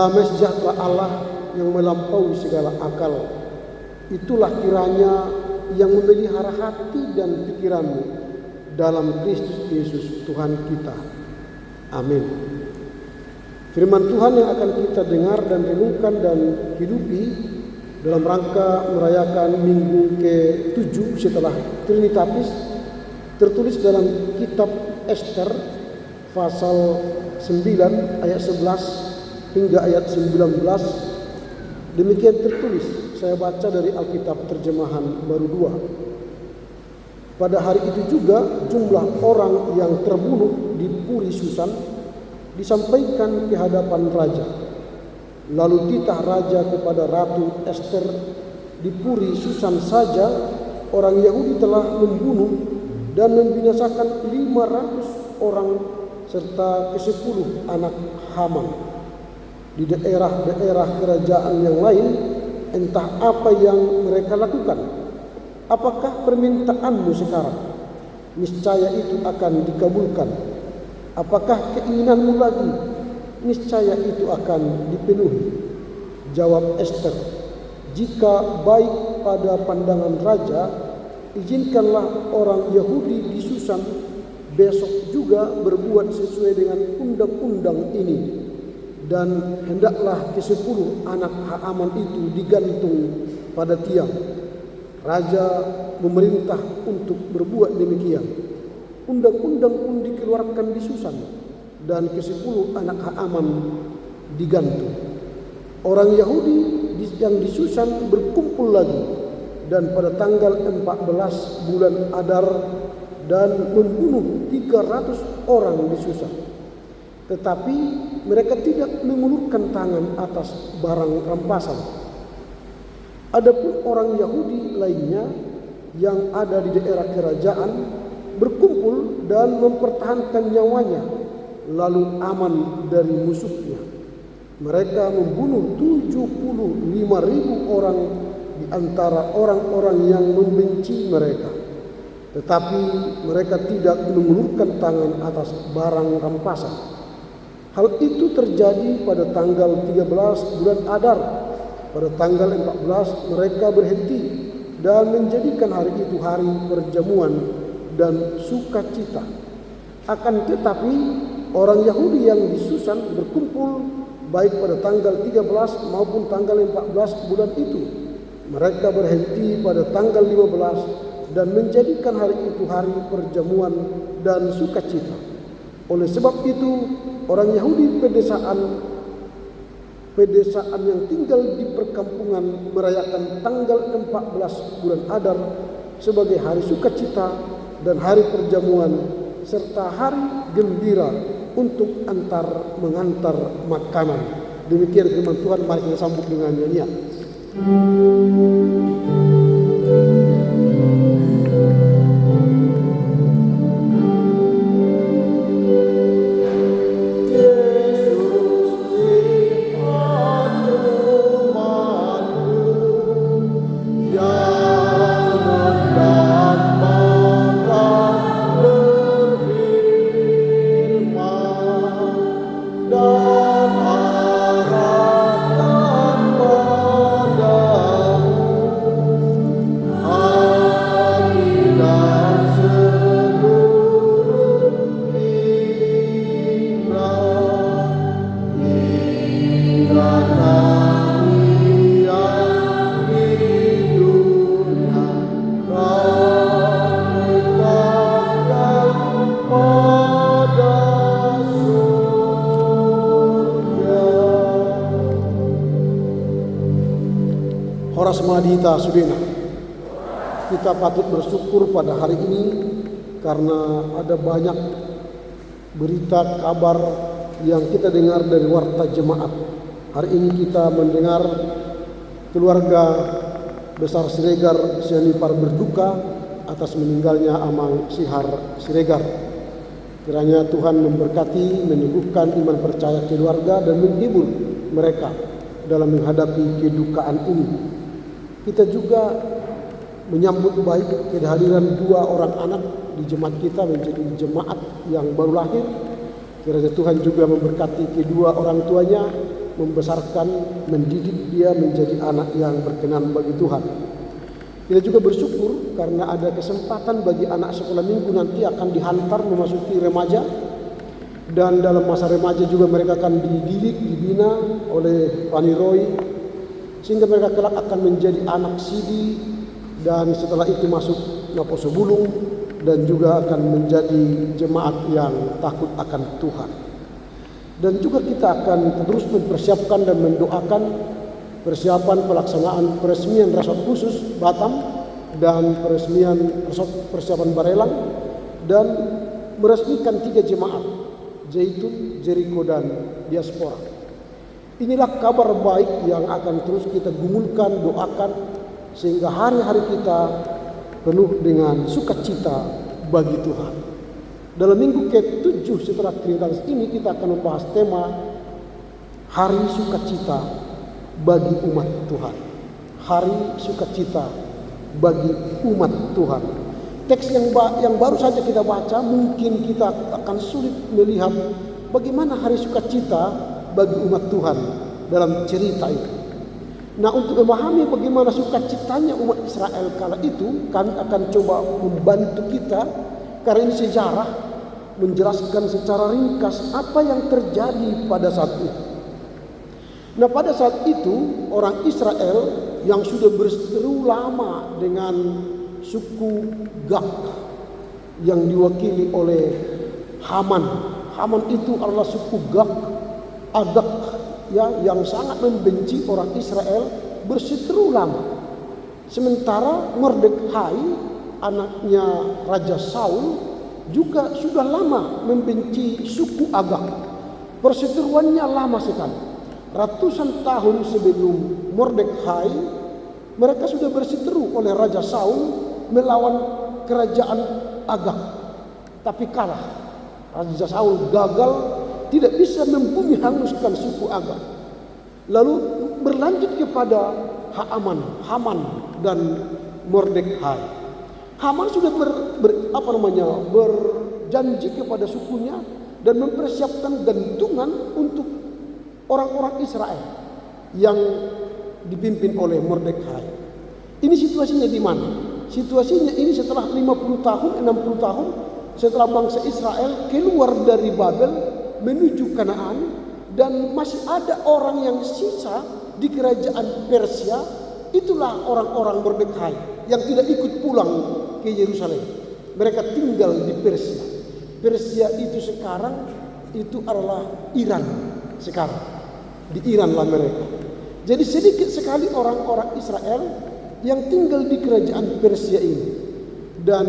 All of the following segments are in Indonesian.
Damai sejahtera Allah yang melampaui segala akal, itulah kiranya yang memelihara hati dan pikiranmu dalam Kristus Yesus Tuhan kita. Amin. Firman Tuhan yang akan kita dengar dan renungkan dan hidupi dalam rangka merayakan minggu ke-7 setelah Trinitatis tertulis dalam kitab Ester pasal 9 ayat 11 hingga ayat 19. Demikian tertulis, saya baca dari Alkitab terjemahan baru 2. Pada hari itu juga jumlah orang yang terbunuh di Puri Susan disampaikan ke hadapan raja. Lalu titah raja kepada Ratu Ester, di Puri Susan saja orang Yahudi telah membunuh dan membinasakan 500 orang serta ke-10 anak Haman. Di daerah-daerah kerajaan yang lain, entah apa yang mereka lakukan. Apakah permintaanmu sekarang? Niscaya itu akan dikabulkan. Apakah keinginanmu lagi? Niscaya itu akan dipenuhi. Jawab Ester, jika baik pada pandangan raja, izinkanlah orang Yahudi di Susan besok juga berbuat sesuai dengan undang-undang ini, dan hendaklah ke-10 anak Haman itu digantung pada tiang. Raja memerintah untuk berbuat demikian. Undang-undang pun dikeluarkan di Susan, dan ke-10 anak Haman digantung. Orang Yahudi yang di Susan berkumpul lagi, dan pada tanggal 14 bulan Adar dan membunuh 300 orang di Susan. Tetapi mereka tidak mengulurkan tangan atas barang rampasan. Adapun orang Yahudi lainnya yang ada di daerah kerajaan berkumpul dan mempertahankan nyawanya, lalu aman dari musuhnya. Mereka membunuh 75.000 orang di antara orang-orang yang membenci mereka. Tetapi mereka tidak mengulurkan tangan atas barang rampasan. Hal itu terjadi pada tanggal 13 bulan Adar. Pada tanggal 14 mereka berhenti dan menjadikan hari itu hari perjamuan dan sukacita. Akan tetapi orang Yahudi yang di Susan berkumpul baik pada tanggal 13 maupun tanggal 14 bulan itu. Mereka berhenti pada tanggal 15 dan menjadikan hari itu hari perjamuan dan sukacita. Oleh sebab itu, orang Yahudi pedesaan yang tinggal di perkampungan merayakan tanggal 14 bulan Adar sebagai hari sukacita dan hari perjamuan serta hari gembira untuk mengantar makanan. Demikian firman Tuhan, mari kita sambut dengan nyanyian. Horas Madita Sudena, kita patut bersyukur pada hari ini karena ada banyak berita kabar yang kita dengar dari warta jemaat. Hari ini kita mendengar keluarga besar Siregar Sianipar berduka atas meninggalnya Amang Sihar Siregar. Kiranya Tuhan memberkati, meneguhkan iman percaya keluarga dan menghibur mereka dalam menghadapi kedukaan ini. Kita juga menyambut baik kehadiran 2 orang anak di jemaat kita menjadi jemaat yang baru lahir. Kiranya Tuhan juga memberkati kedua orang tuanya membesarkan, mendidik dia menjadi anak yang berkenan bagi Tuhan. Kita juga bersyukur karena ada kesempatan bagi anak sekolah minggu nanti akan dihantar memasuki remaja. Dan dalam masa remaja juga mereka akan dididik, dibina oleh Pani Roy, sehingga mereka kelak akan menjadi anak sidi, dan setelah itu masuk Naposo Bulung, dan juga akan menjadi jemaat yang takut akan Tuhan. Dan juga kita akan terus mempersiapkan dan mendoakan persiapan pelaksanaan peresmian Resort Khusus Batam dan peresmian Resort Persiapan Barelang, dan meresmikan 3 jemaat, Zaitun, Jericho, dan Diaspora. Inilah kabar baik yang akan terus kita gumulkan, doakan, sehingga hari-hari kita penuh dengan sukacita bagi Tuhan. Dalam minggu ke-7 setelah Trinitatis ini kita akan membahas tema Hari Sukacita bagi umat Tuhan. Hari Sukacita bagi umat Tuhan. Teks yang baru saja kita baca, mungkin kita akan sulit melihat bagaimana hari sukacita bagi umat Tuhan dalam cerita itu. Nah, untuk memahami bagaimana sukacitanya umat Israel kala itu, kami akan coba membantu kita, karena ini sejarah, menjelaskan secara ringkas apa yang terjadi pada saat itu. Nah, pada saat itu orang Israel yang sudah berseteru lama dengan suku Gad yang diwakili oleh Haman. Haman itu adalah suku Gad, Agag, ya, yang sangat membenci orang Israel, berseteru lama. Sementara Mordekhai, anaknya Raja Saul, juga sudah lama membenci suku Agag. Perseteruannya lama sekali. Ratusan tahun sebelum Mordekhai, mereka sudah berseteru oleh Raja Saul melawan kerajaan Agag, tapi kalah. Raja Saul gagal, tidak bisa membumi hanguskan suku Agag. Lalu berlanjut kepada Haman dan Mordekhai. Haman sudah berjanji kepada sukunya dan mempersiapkan gantungan untuk orang-orang Israel yang dipimpin oleh Mordekhai. Ini situasinya di mana? Situasinya ini setelah 50 tahun, 60 tahun setelah bangsa Israel keluar dari Babel menuju Kanaan, dan masih ada orang yang sisa di kerajaan Persia. Itulah orang-orang Mordekhai yang tidak ikut pulang ke Yerusalem. Mereka tinggal di Persia. Persia itu sekarang itu adalah Iran sekarang. Di Iran lah mereka. Jadi sedikit sekali orang-orang Israel yang tinggal di kerajaan Persia ini, dan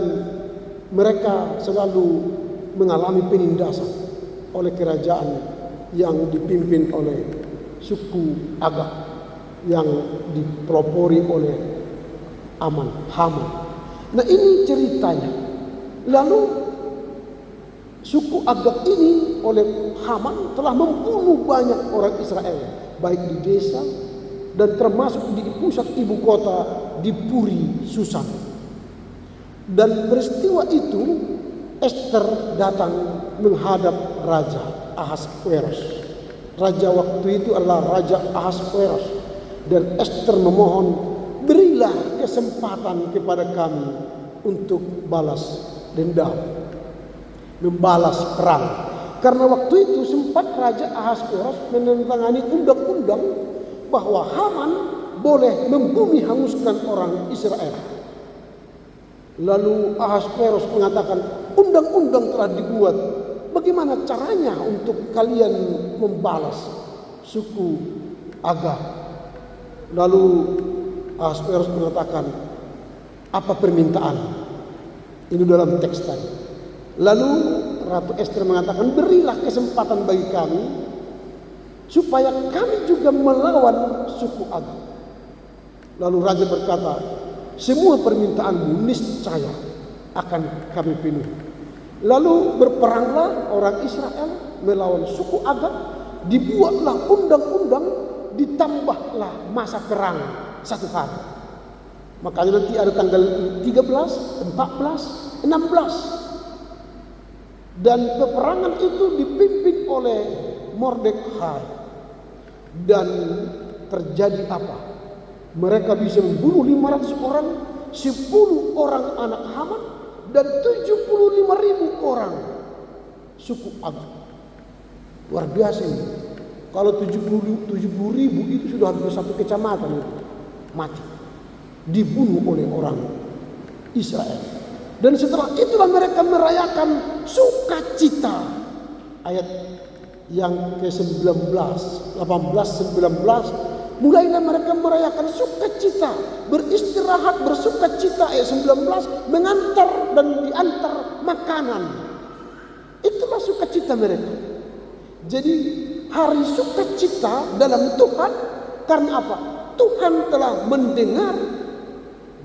mereka selalu mengalami penindasan oleh kerajaan yang dipimpin oleh suku Agag yang dipelopori oleh Haman. Nah, ini ceritanya. Lalu suku Agag ini oleh Haman telah membunuh banyak orang Israel, baik di desa dan termasuk di pusat ibu kota di Puri Susan. Dan peristiwa itu Ester datang menghadap Raja Ahasveros. Raja waktu itu adalah Raja Ahasveros, dan Ester memohon, berilah kesempatan kepada kami untuk balas dendam, membalas perang. Karena waktu itu sempat Raja Ahasveros menandatangani undang-undang bahwa Haman boleh membumi hanguskan orang Israel. Lalu Ahasveros mengatakan, undang-undang telah dibuat, bagaimana caranya untuk kalian membalas suku Agag? Lalu Ahasveros mengatakan, apa permintaan? Ini dalam teks tadi. Lalu Ratu Ester mengatakan, berilah kesempatan bagi kami supaya kami juga melawan suku Agag. Lalu raja berkata, semua permintaanmu niscaya akan kami penuhi. Lalu berperanglah orang Israel melawan suku Agag, dibuatlah undang-undang, ditambahlah masa perang 1 hari. Makanya nanti ada tanggal 13, 14, 16. Dan peperangan itu dipimpin oleh Mordekhai. Dan terjadi apa? Mereka bisa membunuh 500 orang, 10 orang anak Haman, dan 75.000 orang suku Agag. Luar biasa ini. Kalau 70.000 itu sudah hampir satu kecamatan itu mati, dibunuh oleh orang Israel. Dan setelah itulah mereka merayakan sukacita. Ayat yang ke-19, 18, 19, mulailah mereka merayakan sukacita, beristirahat, bersukacita. Ayat 19, mengantar dan diantar makanan. Itulah sukacita mereka. Jadi hari sukacita dalam Tuhan karena apa? Tuhan telah mendengar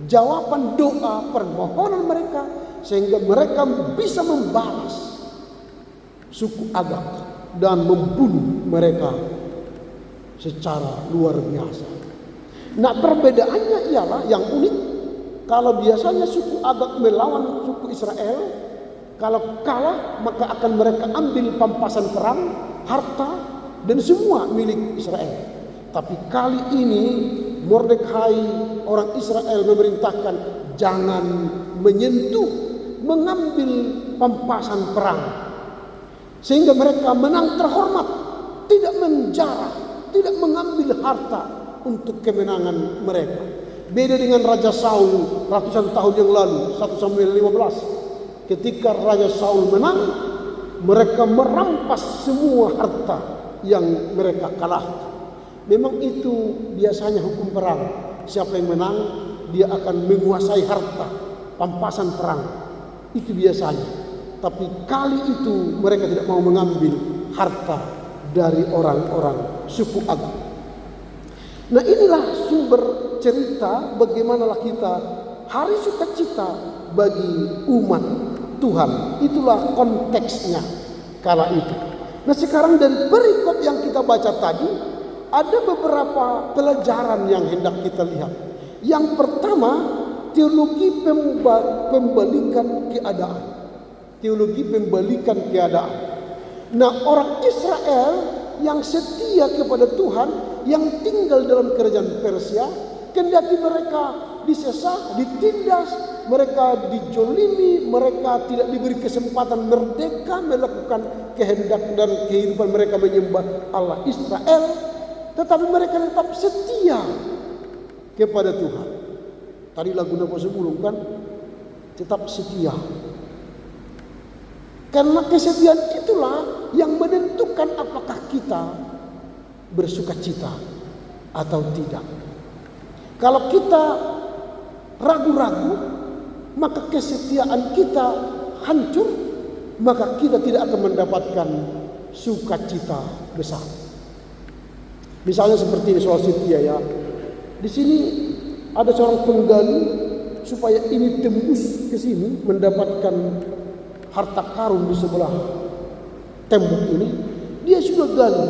jawaban doa permohonan mereka sehingga mereka bisa membalas suku Agag dan membunuh mereka secara luar biasa. Nah, perbedaannya ialah yang unik. Kalau biasanya suku Agag melawan suku Israel, kalau kalah maka akan mereka ambil pampasan perang, harta dan semua milik Israel. Tapi kali ini Mordekai orang Israel memerintahkan jangan menyentuh, mengambil pampasan perang. Sehingga mereka menang terhormat, tidak menjarah, tidak mengambil harta untuk kemenangan mereka. Beda dengan Raja Saul ratusan tahun yang lalu, 1 Samuel 15. Ketika Raja Saul menang, mereka merampas semua harta yang mereka kalahkan. Memang itu biasanya hukum perang. Siapa yang menang, dia akan menguasai harta, pampasan perang. Itu biasanya. Tapi kali itu mereka tidak mau mengambil harta dari orang-orang suku Agag. Nah, inilah sumber cerita bagaimanakah kita hari sukacita bagi umat Tuhan. Itulah konteksnya kala itu. Nah, sekarang dari perikop yang kita baca tadi ada beberapa pelajaran yang hendak kita lihat. Yang pertama, teologi pembalikan keadaan. Teologi pembalikan keadaan. Nah, orang Israel yang setia kepada Tuhan, yang tinggal dalam kerajaan Persia, kendati mereka disesah, ditindas, mereka dijolimi, mereka tidak diberi kesempatan merdeka melakukan kehendak dan kehidupan mereka menyembah Allah Israel, tetapi mereka tetap setia kepada Tuhan. Tadi lagu Napa sebelum kan, tetap setia. Karena kesetiaan itulah yang menentukan apakah kita bersukacita atau tidak. Kalau kita ragu-ragu, maka kesetiaan kita hancur, maka kita tidak akan mendapatkan sukacita besar. Misalnya seperti ini soal setia ya. Di sini ada seorang penggali supaya ini tembus ke sini mendapatkan harta karun di sebelah tembok ini. Dia sudah gali,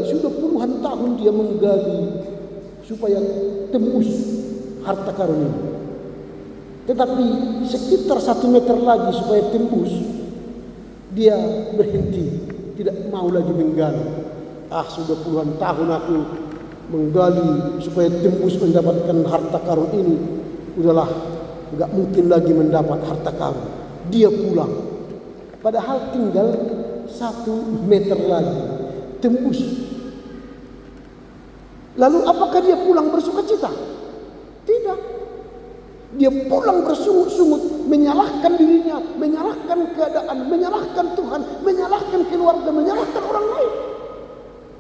sudah puluhan tahun dia menggali supaya tembus harta karun ini. Tetapi sekitar 1 meter lagi supaya tembus, dia berhenti, tidak mau lagi menggali. Sudah puluhan tahun aku menggali supaya tembus mendapatkan harta karun ini. Udahlah, enggak mungkin lagi mendapat harta karun. Dia pulang. Padahal tinggal 1 meter lagi tembus. Lalu apakah dia pulang bersukacita? Tidak. Dia pulang bersungut-sungut, menyalahkan dirinya, menyalahkan keadaan, menyalahkan Tuhan, menyalahkan keluarga, menyalahkan orang lain.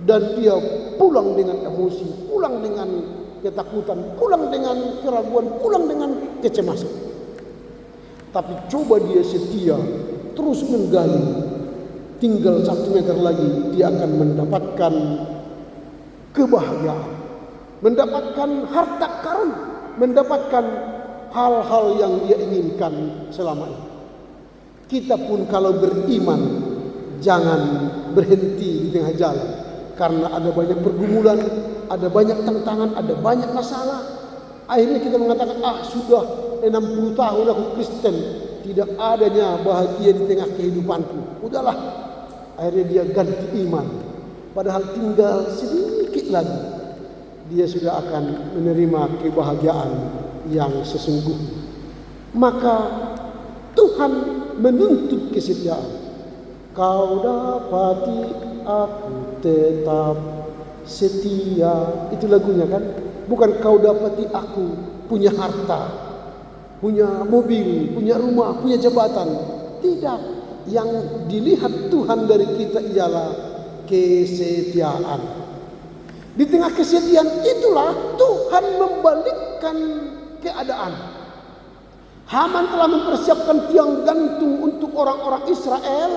Dan dia pulang dengan emosi, pulang dengan ketakutan, pulang dengan keraguan, pulang dengan kecemasan. Tapi coba dia setia, terus menggali, tinggal 1 meter lagi dia akan mendapatkan kebahagiaan, mendapatkan harta karun, mendapatkan hal-hal yang dia inginkan selama ini. Kita pun kalau beriman, jangan berhenti di tengah jalan. Karena ada banyak pergumulan, ada banyak tantangan, ada banyak masalah. Akhirnya kita mengatakan, sudah 60 tahun aku Kristen, tidak adanya bahagia di tengah kehidupanku. Udahlah, akhirnya dia ganti iman. Padahal tinggal sedikit lagi dia sudah akan menerima kebahagiaan yang sesungguhnya. Maka Tuhan menuntut kesetiaan. Kau dapati aku tetap setia. Itu lagunya kan? Bukan kau dapati aku punya harta, punya mobil, punya rumah, punya jabatan. Tidak. Yang dilihat Tuhan dari kita ialah kesetiaan. Di tengah kesetiaan itulah Tuhan membalikkan keadaan. Haman telah mempersiapkan tiang gantung untuk orang-orang Israel.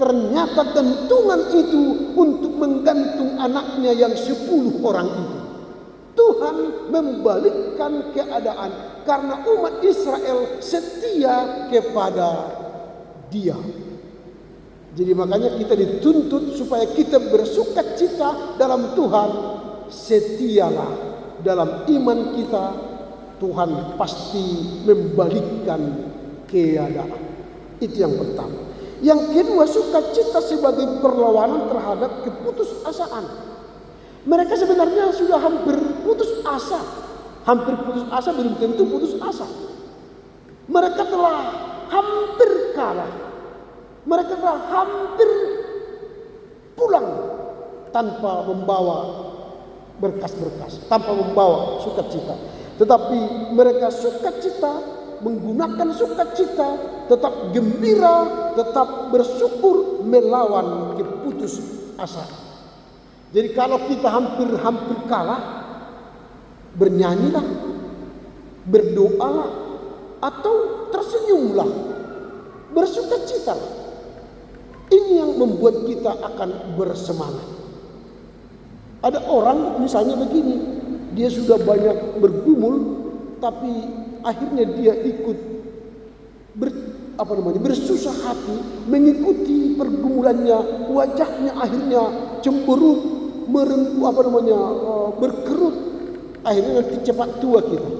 Ternyata gantungan itu untuk menggantung anaknya yang 10 orang itu. Tuhan membalikkan keadaan karena umat Israel setia kepada Dia. Jadi makanya kita dituntut supaya kita bersukacita dalam Tuhan. Setialah dalam iman kita. Tuhan pasti membalikkan keadaan. Itu yang pertama. Yang kedua, sukacita sebagai perlawanan terhadap keputusasaan. Mereka sebenarnya sudah hampir putus asa. Hampir putus asa, belum tentu putus asa. Mereka telah hampir kalah. Mereka telah hampir pulang tanpa membawa berkas-berkas, tanpa membawa sukacita. Tetapi mereka sukacita, menggunakan sukacita, tetap gembira, tetap bersyukur melawan keputusasaan. Jadi kalau kita hampir kalah, bernyanyilah, berdoalah, atau tersenyumlah, bersukacitalah. Ini yang membuat kita akan bersemangat. Ada orang misalnya begini, dia sudah banyak bergumul, tapi akhirnya dia ikut bersusah hati mengikuti pergumulannya. Wajahnya akhirnya cemberut, berkerut. Akhirnya nanti cepat tua kita.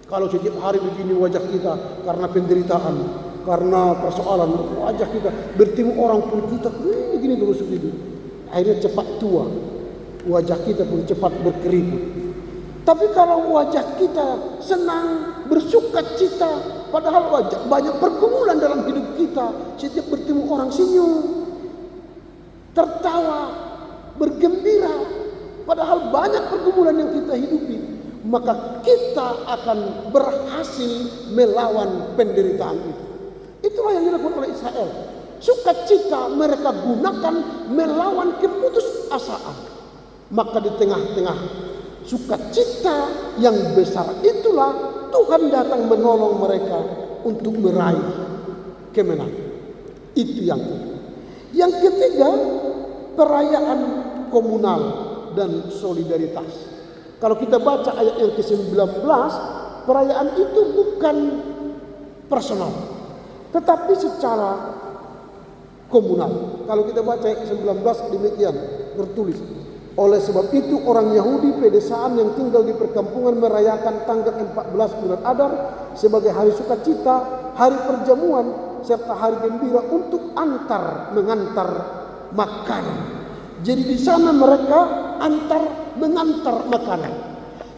Kalau setiap hari begini wajah kita karena penderitaan, karena persoalan, wajah kita bertemu orang pun kita begini terus begitu. Akhirnya cepat tua. Wajah kita pun cepat berkeriput. Tapi kalau wajah kita senang, bersukacita, padahal banyak pergumulan dalam hidup kita, setiap bertemu orang senyum, tertawa, bergembira, padahal banyak pergumulan yang kita hidupi, maka kita akan berhasil melawan penderitaan itu. Itulah yang dilakukan oleh Israel. Sukacita mereka gunakan melawan keputusasaan. Maka di tengah-tengah sukacita yang besar itulah Tuhan datang menolong mereka untuk meraih kemenangan. Itu yang kedua. Yang ketiga, perayaan komunal dan solidaritas. Kalau kita baca ayat yang ke-19, perayaan itu bukan personal, tetapi secara komunal. Kalau kita baca ayat ke-19 demikian tertulis. Oleh sebab itu orang Yahudi pedesaan yang tinggal di perkampungan merayakan tanggal 14 bulan Adar sebagai hari sukacita, hari perjamuan, serta hari gembira untuk mengantar makanan. Jadi di sana mereka mengantar makanan.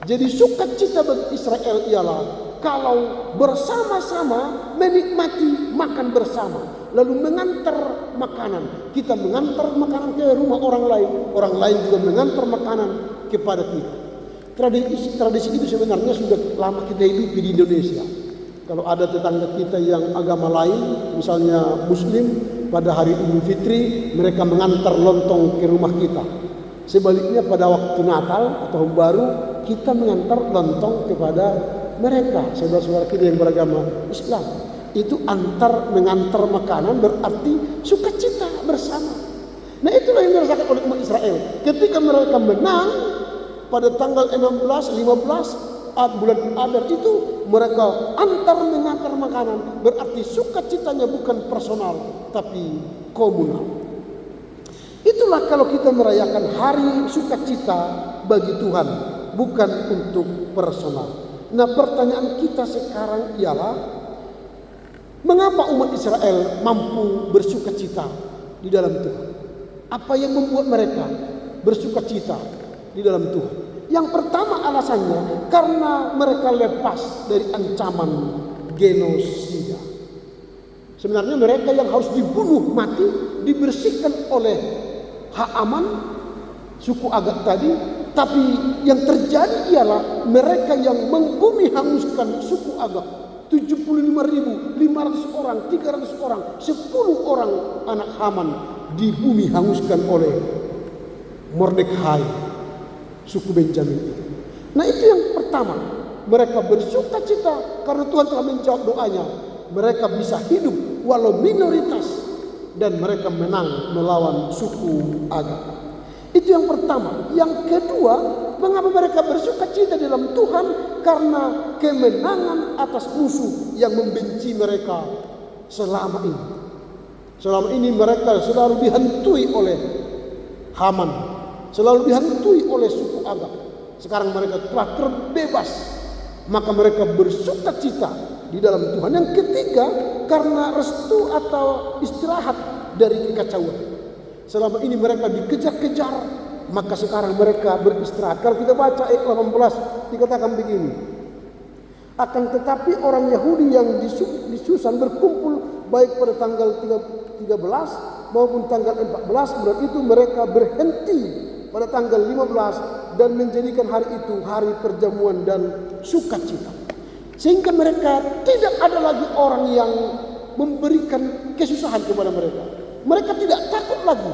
Jadi sukacita bagi Israel ialah kalau bersama-sama menikmati makan bersama, lalu mengantar makanan. Kita mengantar makanan ke rumah orang lain juga mengantar makanan kepada kita. Tradisi itu sebenarnya sudah lama kita hidupi di Indonesia. Kalau ada tetangga kita yang agama lain, misalnya Muslim, pada hari Idul Fitri mereka mengantar lontong ke rumah kita. Sebaliknya pada waktu Natal atau Tahun Baru kita mengantar lontong kepada mereka, saudara-saudara kita yang beragama Islam. Itu mengantar makanan berarti sukacita bersama. Nah itulah yang dirasakan oleh umat Israel. Ketika mereka menang pada tanggal 16, 15 bulan Adar itu, mereka mengantar makanan. Berarti sukacitanya bukan personal tapi komunal. Itulah kalau kita merayakan hari sukacita bagi Tuhan, bukan untuk personal. Nah pertanyaan kita sekarang ialah, mengapa umat Israel mampu bersukacita di dalam Tuhan? Apa yang membuat mereka bersukacita di dalam Tuhan. Yang pertama alasannya karena mereka lepas dari ancaman genosida. Sebenarnya mereka yang harus dibunuh mati dibersihkan oleh Haaman, suku Agag tadi. Tapi yang terjadi ialah mereka yang membumi hanguskan suku Agag. 75.500 orang, 300 orang, 10 orang anak Haman dibumi hanguskan oleh Mordekhai, suku Benjamin itu. Nah itu yang pertama, mereka bersuka cita karena Tuhan telah menjawab doanya. Mereka bisa hidup walau minoritas dan mereka menang melawan suku Agag. Itu yang pertama. Yang kedua, mengapa mereka bersuka cita dalam Tuhan? Karena kemenangan atas musuh yang membenci mereka selama ini. Selama ini mereka selalu dihantui oleh Haman, selalu dihantui oleh suku Agag. Sekarang mereka telah terbebas, maka mereka bersuka cita di dalam Tuhan. Yang ketiga, karena restu atau istirahat dari kekacauan. Selama ini mereka dikejar-kejar, maka sekarang mereka beristirahat. Kalau kita baca ayat 18 dikatakan begini. Akan tetapi orang Yahudi yang di Susan berkumpul baik pada tanggal 13 maupun tanggal 14, bulan itu mereka berhenti pada tanggal 15 dan menjadikan hari itu hari perjamuan dan sukacita. Sehingga mereka tidak ada lagi orang yang memberikan kesusahan kepada mereka. Mereka tidak takut lagi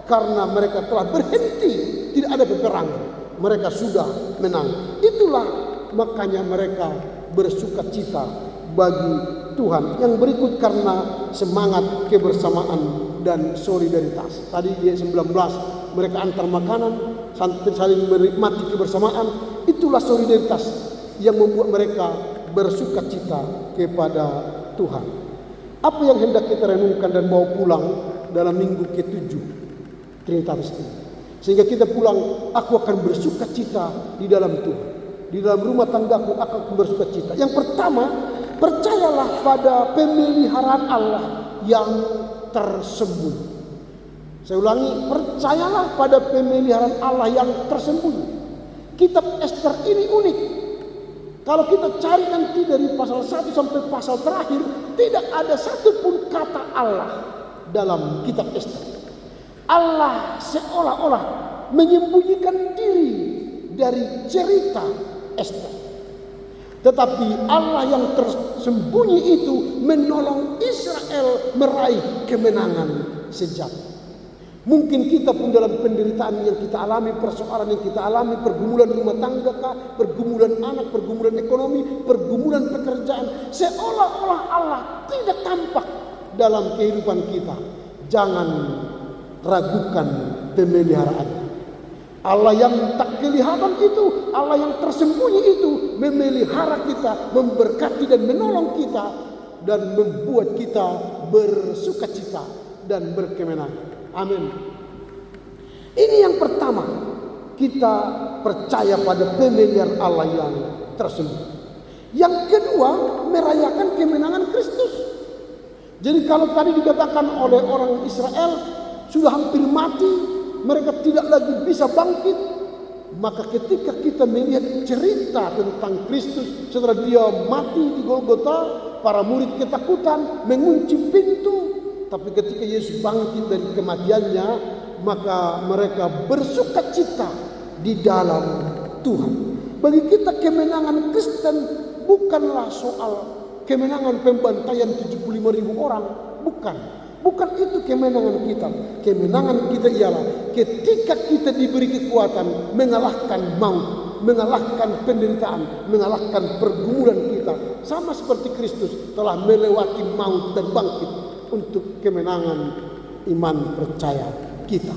karena mereka telah berhenti, tidak ada peperangan. Mereka sudah menang. Itulah makanya mereka bersuka cita bagi Tuhan. Yang berikut karena semangat kebersamaan dan solidaritas. Tadi di ayat 19 mereka antar makanan, saling menikmati kebersamaan. Itulah solidaritas yang membuat mereka bersuka cita kepada Tuhan. Apa yang hendak kita renungkan dan bawa pulang dalam minggu ke-7 Trinitatis ini? Sehingga kita pulang, aku akan bersuka cita di dalam Tuhan. Di dalam rumah tanggaku aku akan bersuka cita. Yang pertama, percayalah pada pemeliharaan Allah yang tersembunyi. Saya ulangi, percayalah pada pemeliharaan Allah yang tersembunyi. Kitab Ester ini unik. Kalau kita cari nanti dari pasal 1 sampai pasal terakhir, tidak ada satupun kata Allah dalam kitab Ester. Allah seolah-olah menyembunyikan diri dari cerita Ester. Tetapi Allah yang tersembunyi itu menolong Israel meraih kemenangan sejati. Mungkin kita pun dalam penderitaan yang kita alami, persoalan yang kita alami, pergumulan rumah tangga kah, pergumulan anak, pergumulan ekonomi, pergumulan pekerjaan, seolah-olah Allah tidak tampak dalam kehidupan kita. Jangan ragukan pemeliharaannya. Allah yang tak kelihatan itu, Allah yang tersembunyi itu memelihara kita, memberkati dan menolong kita dan membuat kita bersukacita dan berkemenangan. Amin. Ini yang pertama, kita percaya pada pemeliharaan Allah yang tersembunyi. Yang kedua, merayakan kemenangan Kristus. Jadi kalau tadi dikatakan oleh orang Israel sudah hampir mati, mereka tidak lagi bisa bangkit, maka ketika kita melihat cerita tentang Kristus setelah dia mati di Golgota, para murid ketakutan mengunci pintu. Tapi ketika Yesus bangkit dari kematiannya, maka mereka bersuka cita di dalam Tuhan. Bagi kita kemenangan Kristen bukanlah soal kemenangan pembantaian 75.000 orang. Bukan itu kemenangan kita. Kemenangan kita ialah ketika kita diberi kekuatan mengalahkan maut, mengalahkan penderitaan, mengalahkan pergumulan kita. Sama seperti Kristus telah melewati maut dan bangkit untuk kemenangan iman percaya kita.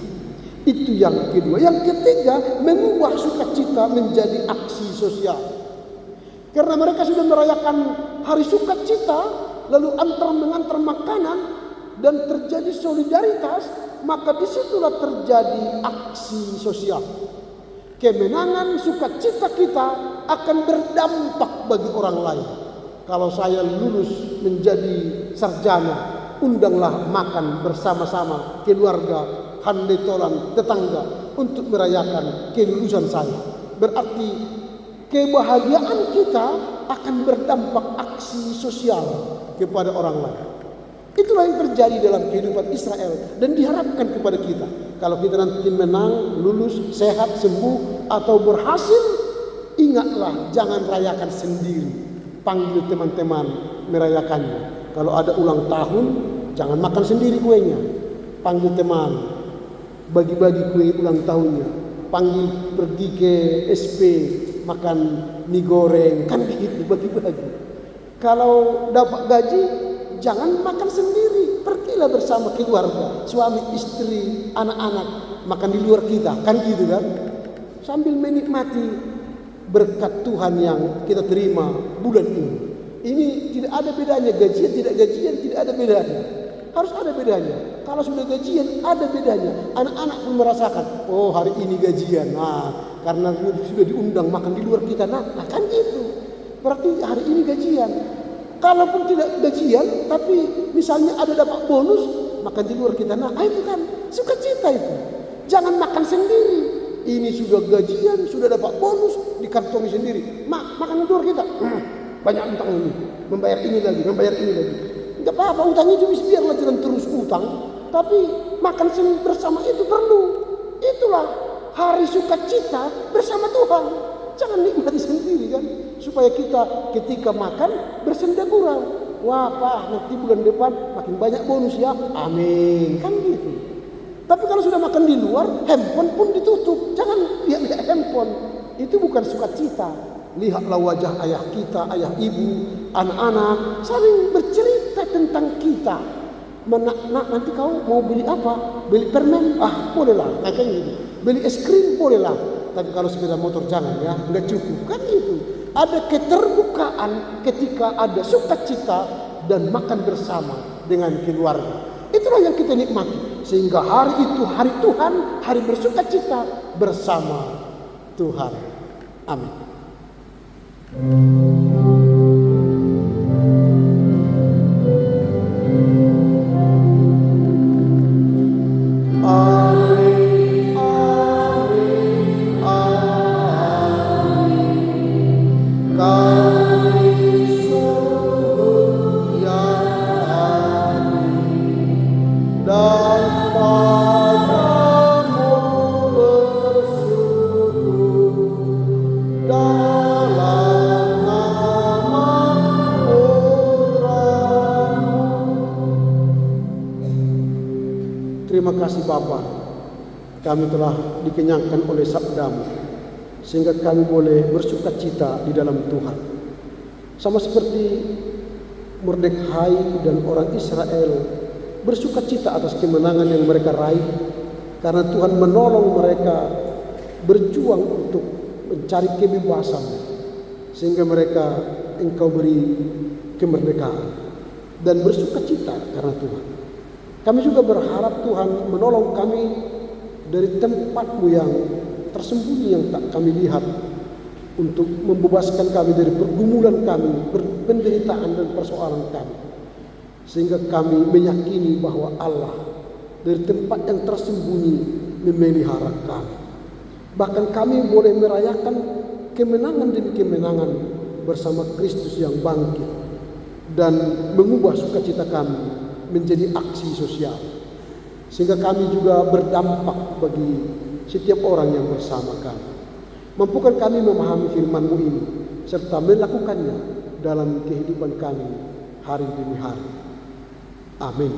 Itu yang kedua. Yang ketiga, mengubah sukacita menjadi aksi sosial. Karena mereka sudah merayakan hari sukacita, lalu mengantar makanan dan terjadi solidaritas, maka disitulah terjadi aksi sosial. Kemenangan sukacita kita akan berdampak bagi orang lain. Kalau saya lulus menjadi sarjana, undanglah makan bersama-sama keluarga handai tolan tetangga untuk merayakan kelulusan saya. Berarti kebahagiaan kita akan berdampak aksi sosial kepada orang lain. Itulah yang terjadi dalam kehidupan Israel dan diharapkan kepada kita. Kalau kita nanti menang, lulus, sehat, sembuh, atau berhasil, ingatlah jangan rayakan sendiri. Panggil teman-teman merayakannya. Kalau ada ulang tahun, jangan makan sendiri kuenya. Panggil teman, bagi-bagi kue ulang tahunnya. Panggil pergi ke SP, makan mie goreng, kan gitu, bagi-bagi. Kalau dapat gaji, jangan makan sendiri, pergilah bersama keluarga, suami, istri, anak-anak, makan di luar kita, kan gitu kan? Sambil menikmati berkat Tuhan yang kita terima bulan ini. Ini tidak ada bedanya, gajian, tidak gajian, tidak ada bedanya. Harus ada bedanya. Kalau sudah gajian, ada bedanya. Anak-anak pun merasakan, oh hari ini gajian. Nah, karena sudah diundang makan di luar kita, nah kan gitu. Berarti hari ini gajian. Kalaupun tidak gajian, tapi misalnya ada dapat bonus, makan di luar kita. Nah, itu kan sukacita itu. Jangan makan sendiri. Ini sudah gajian, sudah dapat bonus, dikantongi sendiri. Makan di luar kita. Banyak utang ini. Membayar ini lagi, membayar ini lagi. Enggak apa-apa, utang itu biarlah jalan terus utang. Tapi makan bersama itu perlu. Itulah hari sukacita bersama Tuhan. Jangan nikmati sendiri kan. Supaya kita ketika makan bersenda gurau. Wah Pak, nanti bulan depan makin banyak bonus ya. Amin. Kan gitu. Tapi kalau sudah makan di luar, handphone pun ditutup. Jangan lihat handphone. Itu bukan sukacita. Lihatlah wajah ayah kita, ayah ibu, anak-anak saling bercerita tentang kita. Nak, nanti kau mau beli apa? Beli permen? Ah, bolehlah. Nah, kan gitu. Beli es krim bolehlah. Tapi kalau sepeda motor jangan ya, nggak cukup. Kan itu. Ada keterbukaan ketika ada sukacita dan makan bersama dengan keluarga. Itulah yang kita nikmati. Sehingga hari itu hari Tuhan, hari bersukacita bersama Tuhan. Amin. Terima kasih Bapa, kami telah dikenyangkan oleh sabda-Mu, sehingga kami boleh bersukacita di dalam Tuhan. Sama seperti Mordekai dan orang Israel bersukacita atas kemenangan yang mereka raih, karena Tuhan menolong mereka berjuang untuk mencari kebebasan, sehingga mereka Engkau beri kemerdekaan dan bersukacita karena Tuhan. Kami juga berharap Tuhan menolong kami dari tempat-Mu yang tersembunyi yang tak kami lihat, untuk membebaskan kami dari pergumulan kami, penderitaan dan persoalan kami, sehingga kami meyakini bahwa Allah dari tempat yang tersembunyi memelihara kami. Bahkan kami boleh merayakan kemenangan demi kemenangan bersama Kristus yang bangkit dan mengubah sukacita kami menjadi aksi sosial, sehingga kami juga berdampak bagi setiap orang yang bersama kami. Mampukan kami memahami firman-Mu ini serta melakukannya dalam kehidupan kami hari demi hari. Amin.